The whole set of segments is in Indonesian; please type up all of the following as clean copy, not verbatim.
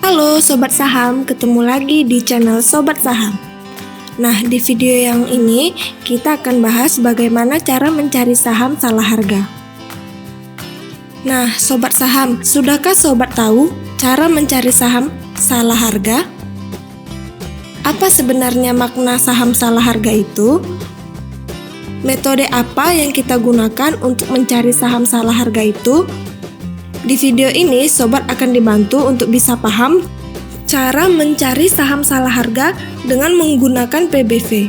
Halo Sobat Saham, ketemu lagi di channel Sobat Saham. Nah, di video yang ini kita akan bahas bagaimana cara mencari saham salah harga. Nah, Sobat Saham, sudahkah Sobat tahu cara mencari saham salah harga? Apa sebenarnya makna saham salah harga itu? Metode apa yang kita gunakan untuk mencari saham salah harga itu? Di video ini, Sobat akan dibantu untuk bisa paham cara mencari saham salah harga dengan menggunakan PBV.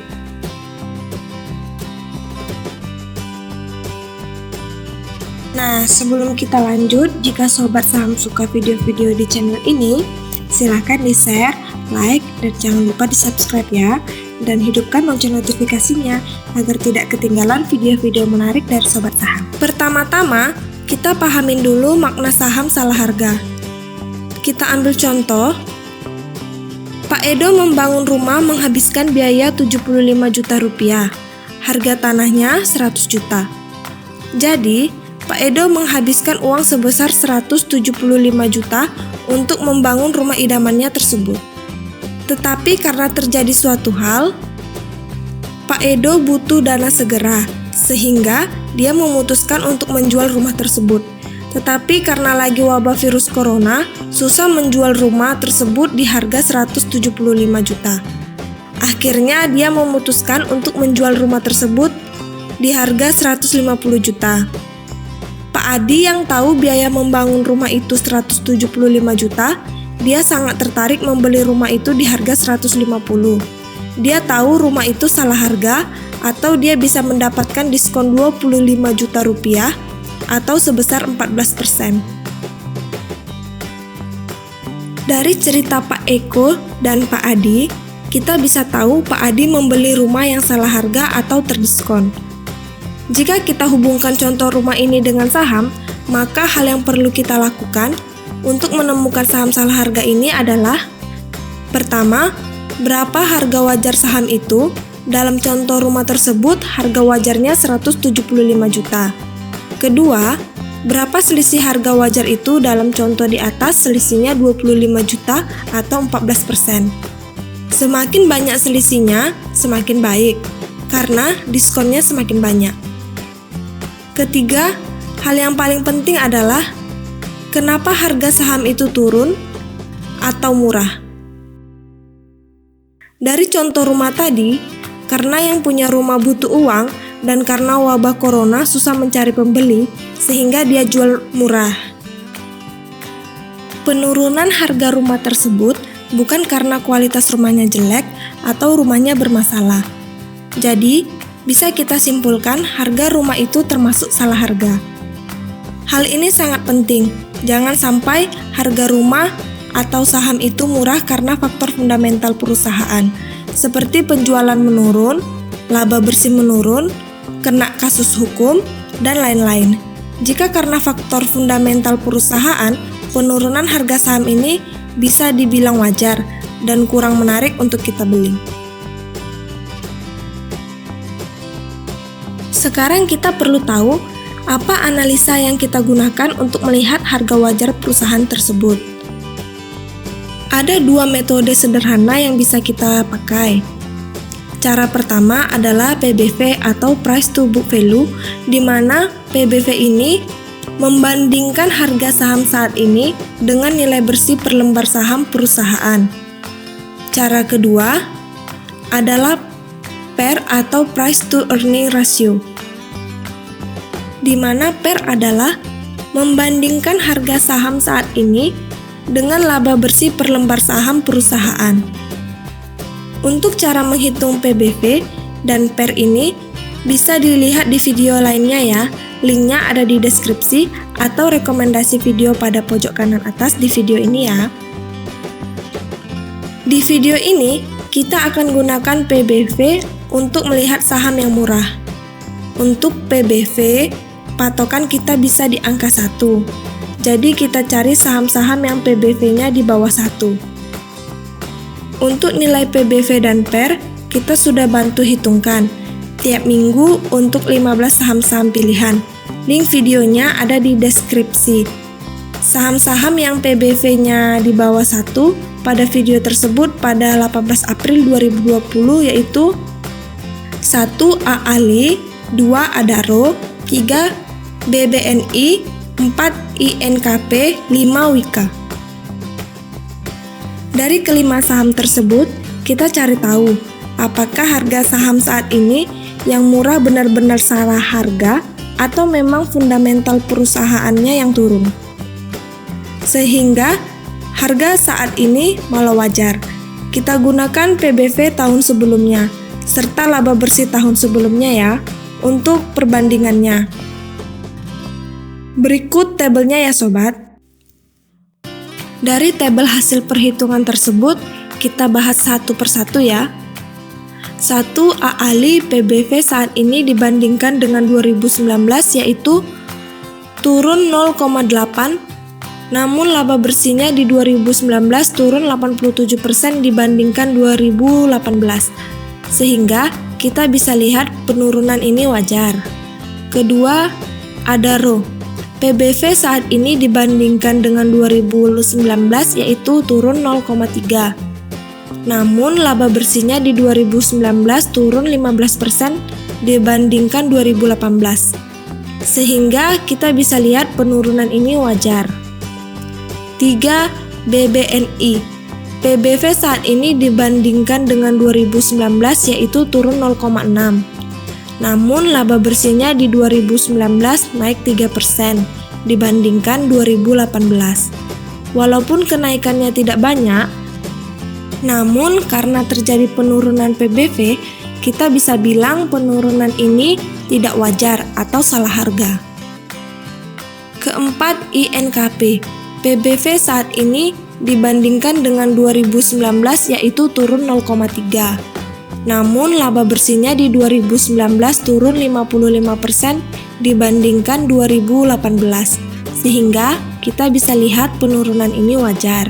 Nah, sebelum kita lanjut, jika Sobat Saham suka video-video di channel ini, silahkan di-share, like, dan jangan lupa di-subscribe ya, dan hidupkan lonceng notifikasinya agar tidak ketinggalan video-video menarik dari Sobat Saham. Pertama-tama, kita pahamin dulu makna saham salah harga. Kita ambil contoh, Pak Edo membangun rumah menghabiskan biaya 75 juta rupiah, harga tanahnya 100 juta. Jadi, Pak Edo menghabiskan uang sebesar 175 juta untuk membangun rumah idamannya tersebut. Tetapi karena terjadi suatu hal, Pak Edo butuh dana segera, sehingga dia memutuskan untuk menjual rumah tersebut. Tetapi karena lagi wabah virus corona, susah menjual rumah tersebut di harga 175 juta. Akhirnya dia memutuskan untuk menjual rumah tersebut di harga 150 juta. Pak Adi yang tahu biaya membangun rumah itu 175 juta, dia sangat tertarik membeli rumah itu di harga 150. Dia tahu rumah itu salah harga atau dia bisa mendapatkan diskon 25 juta rupiah atau sebesar 14%. Dari cerita Pak Eko dan Pak Adi, kita bisa tahu Pak Adi membeli rumah yang salah harga atau terdiskon. Jika kita hubungkan contoh rumah ini dengan saham, maka hal yang perlu kita lakukan untuk menemukan saham salah harga ini adalah: pertama, berapa harga wajar saham itu? Dalam contoh rumah tersebut, harga wajarnya 175 juta. Kedua, berapa selisih harga wajar itu? Dalam contoh di atas, selisihnya 25 juta atau 14%. Semakin banyak selisihnya, semakin baik, karena diskonnya semakin banyak. Ketiga, hal yang paling penting adalah kenapa harga saham itu turun atau murah. Dari contoh rumah tadi, karena yang punya rumah butuh uang dan karena wabah corona susah mencari pembeli, sehingga dia jual murah. Penurunan harga rumah tersebut bukan karena kualitas rumahnya jelek atau rumahnya bermasalah. Jadi, bisa kita simpulkan harga rumah itu termasuk salah harga. Hal ini sangat penting, jangan sampai harga rumah atau saham itu murah karena faktor fundamental perusahaan, seperti penjualan menurun, laba bersih menurun, kena kasus hukum, dan lain-lain. Jika karena faktor fundamental perusahaan, penurunan harga saham ini bisa dibilang wajar dan kurang menarik untuk kita beli. Sekarang kita perlu tahu apa analisa yang kita gunakan untuk melihat harga wajar perusahaan tersebut. Ada dua metode sederhana yang bisa kita pakai. Cara pertama adalah PBV atau Price to Book Value, di mana PBV ini membandingkan harga saham saat ini dengan nilai bersih per lembar saham perusahaan. Cara kedua adalah PER atau Price to Earning Ratio, di mana PER adalah membandingkan harga saham saat ini dengan laba bersih per lembar saham perusahaan. Untuk cara menghitung PBV dan PER ini bisa dilihat di video lainnya ya, linknya ada di deskripsi atau rekomendasi video pada pojok kanan atas di video ini ya. Di video ini, kita akan gunakan PBV untuk melihat saham yang murah. Untuk PBV, patokan kita bisa di angka 1. Jadi kita cari saham-saham yang PBV-nya di bawah 1. Untuk nilai PBV dan PER, kita sudah bantu hitungkan tiap minggu untuk 15 saham-saham pilihan. Link videonya ada di deskripsi. Saham-saham yang PBV-nya di bawah 1 pada video tersebut pada 18 April 2020 yaitu 1. AALI, 2. Adaro, 3. BBNI, 4. INKP, 5. Wika. Dari kelima saham tersebut, kita cari tahu apakah harga saham saat ini yang murah benar-benar salah harga atau memang fundamental perusahaannya yang turun. Sehingga harga saat ini malah wajar. Kita gunakan PBV tahun sebelumnya serta laba bersih tahun sebelumnya ya untuk perbandingannya. Berikut tabelnya ya sobat. Dari tabel hasil perhitungan tersebut kita bahas satu persatu ya. 1. AALI PBV saat ini dibandingkan dengan 2019 yaitu turun 0,8, namun laba bersihnya di 2019 turun 87% dibandingkan 2018. Sehingga kita bisa lihat penurunan ini wajar. Kedua, Adaro. PBV saat ini dibandingkan dengan 2019 yaitu turun 0,3. Namun laba bersihnya di 2019 turun 15% dibandingkan 2018. Sehingga kita bisa lihat penurunan ini wajar. 3. BBNI. PBV saat ini dibandingkan dengan 2019 yaitu turun 0,6. Namun laba bersihnya di 2019 naik 3% dibandingkan 2018. Walaupun kenaikannya tidak banyak, namun karena terjadi penurunan PBV, kita bisa bilang penurunan ini tidak wajar atau salah harga. Keempat, INKP. PBV saat ini dibandingkan dengan 2019 yaitu turun 0,3. Namun laba bersihnya di 2019 turun 55% dibandingkan 2018. Sehingga kita bisa lihat penurunan ini wajar.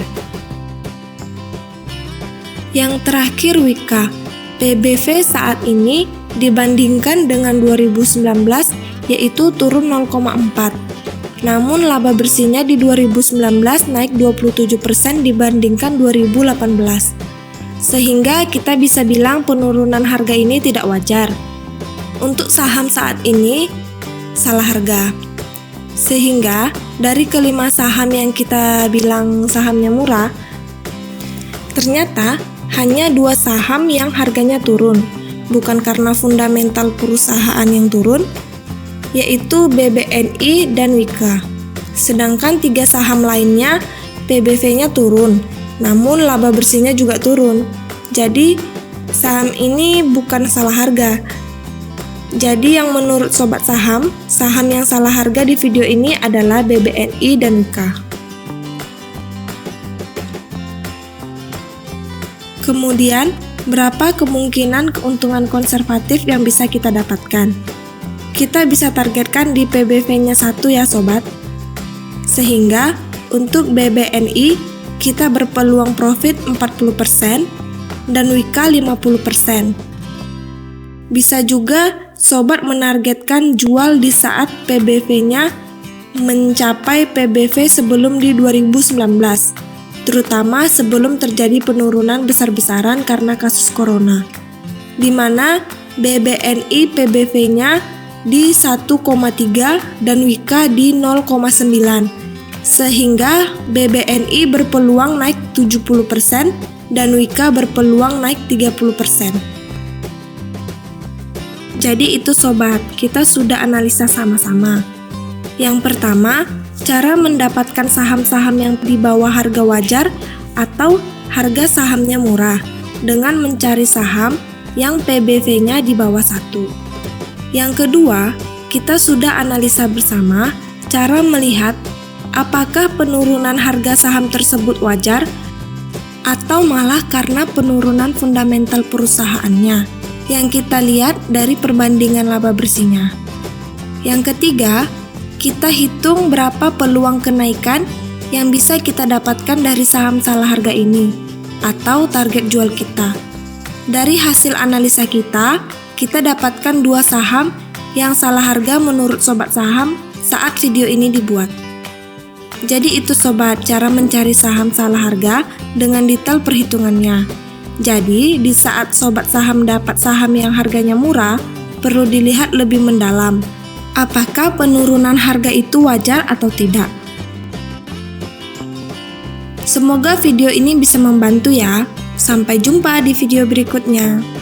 Yang terakhir Wika. PBV saat ini dibandingkan dengan 2019 yaitu turun 0,4. Namun laba bersihnya di 2019 naik 27% dibandingkan 2018. Sehingga kita bisa bilang penurunan harga ini tidak wajar. Untuk saham saat ini salah harga. Sehingga dari kelima saham yang kita bilang sahamnya murah, ternyata hanya 2 saham yang harganya turun. Bukan karena fundamental perusahaan yang turun, yaitu BBNI dan Wika. Sedangkan 3 saham lainnya PBV-nya turun, namun laba bersihnya juga turun. Jadi saham ini bukan salah harga. Jadi yang menurut sobat saham yang salah harga di video ini adalah BBNI dan Wika. Kemudian, berapa kemungkinan keuntungan konservatif yang bisa kita dapatkan? Kita bisa targetkan di PBV-nya 1 ya sobat. Sehingga untuk BBNI kita berpeluang profit 40% dan Wika 50%. Bisa juga sobat menargetkan jual di saat PBV-nya mencapai PBV sebelum di 2019, terutama sebelum terjadi penurunan besar-besaran karena kasus corona, di mana BBNI PBV-nya di 1,3 dan Wika di 0,9, sehingga BBNI berpeluang naik 70% dan Wika berpeluang naik 30%. Jadi itu sobat, kita sudah analisa sama-sama. Yang pertama, cara mendapatkan saham-saham yang di bawah harga wajar atau harga sahamnya murah dengan mencari saham yang PBV-nya di bawah 1. Yang kedua, kita sudah analisa bersama cara melihat apakah penurunan harga saham tersebut wajar atau malah karena penurunan fundamental perusahaannya yang kita lihat dari perbandingan laba bersihnya. Yang ketiga, kita hitung berapa peluang kenaikan yang bisa kita dapatkan dari saham salah harga ini atau target jual kita. Dari hasil analisa kita dapatkan 2 saham yang salah harga menurut sobat saham saat video ini dibuat. Jadi itu sobat, cara mencari saham salah harga dengan detail perhitungannya. Jadi di saat sobat saham dapat saham yang harganya murah, perlu dilihat lebih mendalam. Apakah penurunan harga itu wajar atau tidak? Semoga video ini bisa membantu ya. Sampai jumpa di video berikutnya.